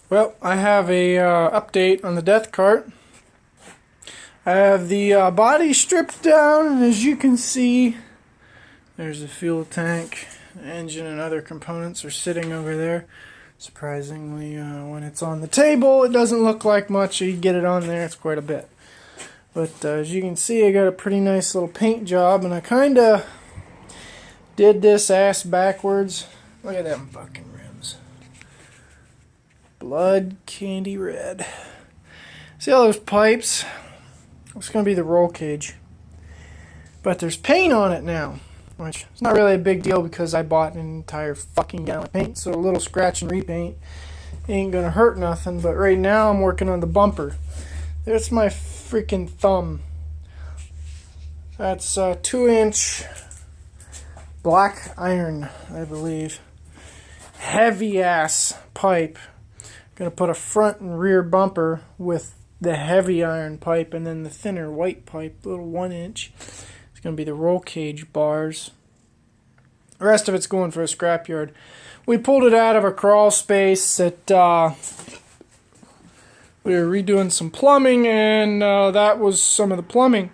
Well, I have a update on the deth cart. I have the body stripped down, and as you can see, there's the fuel tank, the engine, and other components are sitting over there. Surprisingly, when it's on the table, it doesn't look like much. You get it on there, it's quite a bit. But as you can see, I got a pretty nice little paint job, and I kind of did this ass backwards. Look at them fucking rims. Blood candy red. See all those pipes? It's going to be the roll cage. But there's paint on it now, which is not really a big deal because I bought an entire fucking gallon of paint, so a little scratch and repaint ain't going to hurt nothing. But right now I'm working on the bumper. There's my freaking thumb. That's a 2-inch black iron, I believe. Heavy ass pipe. Gonna put a front and rear bumper with the heavy iron pipe and then the thinner white pipe, little 1-inch. It's gonna be the roll cage bars. The rest of it's going for a scrapyard. We pulled it out of a crawl space that we were redoing some plumbing, and that was some of the plumbing.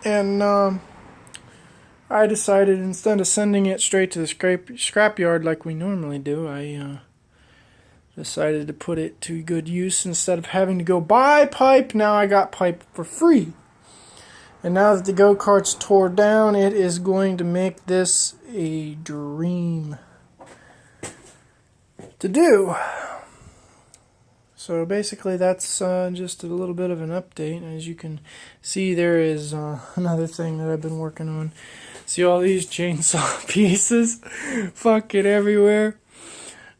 And I decided instead of sending it straight to the scrapyard like we normally do, I decided to put it to good use instead of having to go buy pipe. Now I got pipe for free. And now that the go-kart's tore down, it is going to make this a dream to do. So basically that's just a little bit of an update. As you can see, there is another thing that I've been working on. See all these chainsaw pieces fucking everywhere.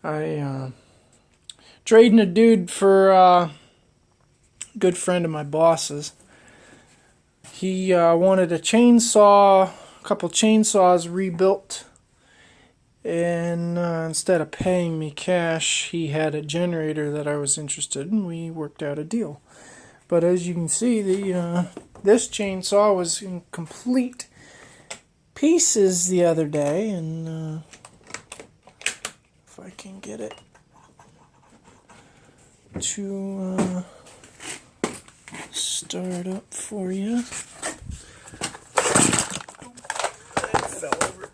I trading a dude for a good friend of my boss's. He wanted a couple chainsaws rebuilt, and instead of paying me cash, he had a generator that I was interested in. We worked out a deal. But as you can see, this chainsaw was in complete pieces the other day, and if I can get it to start up for you. It fell over.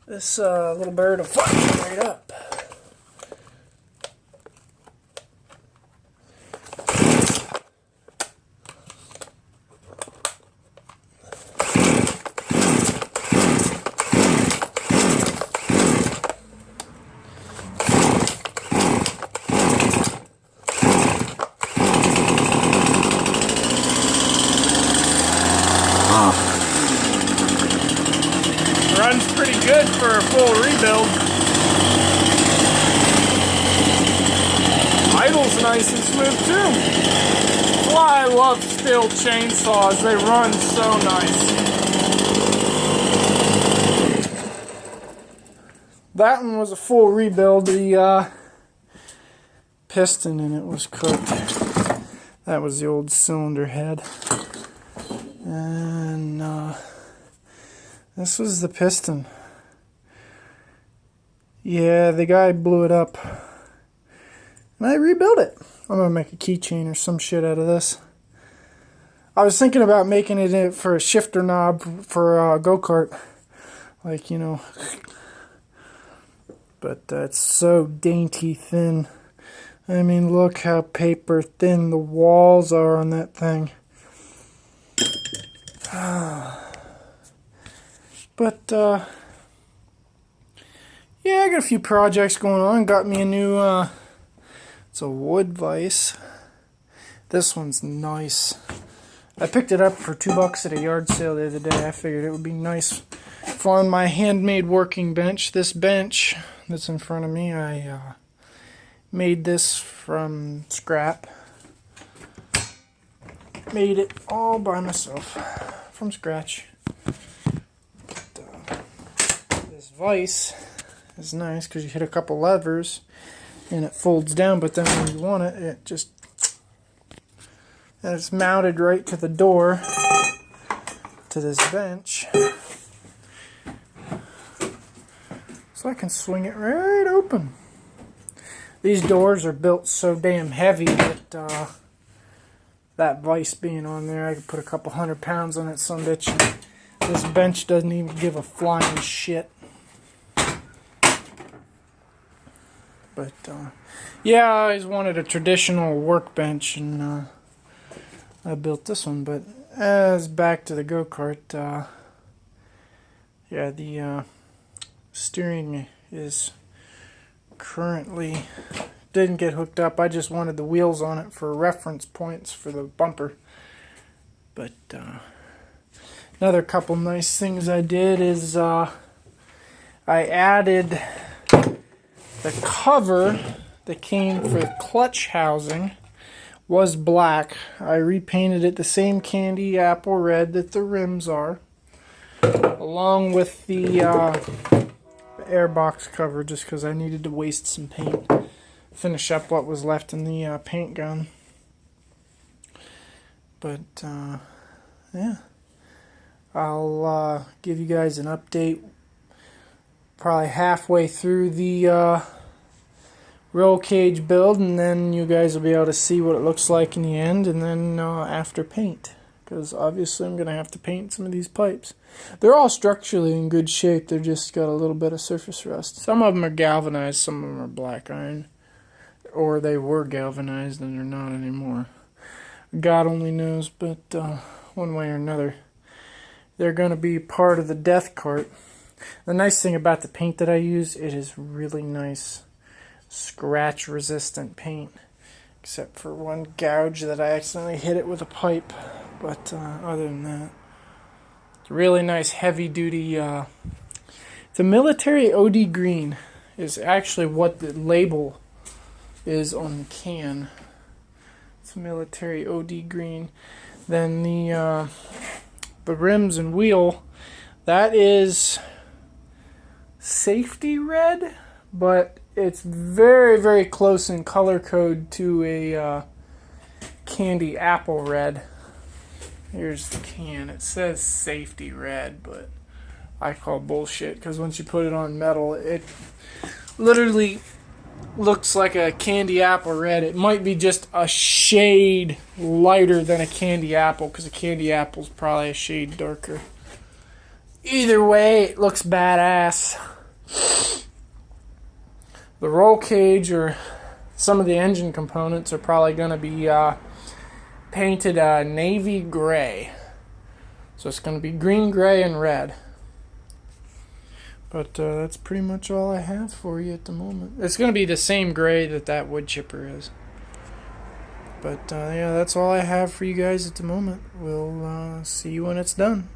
This little bird will fly right up. Runs pretty good for a full rebuild. Idle's nice and smooth too. That's why I love steel chainsaws. They run so nice. That one was a full rebuild. The piston in it was cooked. That was the old cylinder head. And this was the piston. Yeah, the guy blew it up. And I rebuilt it. I'm going to make a keychain or some shit out of this. I was thinking about making it for a shifter knob for a go-kart. Like, you know. But it's so dainty thin. I mean, look how paper thin the walls are on that thing. But, yeah, I got a few projects going on. Got me a new, it's a wood vise. This one's nice. I picked it up for $2 at a yard sale the other day. I figured it would be nice for on my handmade working bench. This bench that's in front of me, I made this from scrap. Made it all by myself from scratch. This vise is nice because you hit a couple levers and it folds down, but then when you want it, it just, and it's mounted right to the door to this bench. So I can swing it right open. These doors are built so damn heavy that that vise being on there, I could put a couple 100 pounds on it, some bitch. This bench doesn't even give a flying shit. But yeah, I always wanted a traditional workbench, and I built this one. But as back to the go-kart, yeah, the steering is currently didn't get hooked up. I just wanted the wheels on it for reference points for the bumper. But another couple nice things I did is I added the cover that came for the clutch housing was black. I repainted it the same candy apple red that the rims are, along with the airbox cover, just because I needed to waste some paint. Finish up what was left in the paint gun. But yeah, I'll give you guys an update probably halfway through the roll cage build, and then you guys will be able to see what it looks like in the end, and then after paint, because obviously I'm going to have to paint some of these pipes. They're all structurally in good shape, they're just got a little bit of surface rust. Some of them are galvanized, some of them are black iron, or they were galvanized and they're not anymore. God only knows, but one way or another, they're going to be part of the death cart. The nice thing about the paint that I use, it is really nice scratch resistant paint, except for one gouge that I accidentally hit it with a pipe. But other than that, it's really nice heavy duty. The military OD green is actually what the label is on the can. It's military OD green. Then the rims and wheel, that is safety red, but it's very, very close in color code to a candy apple red. Here's the can. It says safety red, but I call bullshit, because once you put it on metal, it literally looks like a candy apple red. It might be just a shade lighter than a candy apple, because a candy apple is probably a shade darker. Either way, it looks badass. The roll cage, or some of the engine components, are probably going to be painted navy gray. So it's going to be green, gray, and red. But that's pretty much all I have for you at the moment. It's going to be the same gray that wood chipper is. But yeah, that's all I have for you guys at the moment. We'll see you when it's done.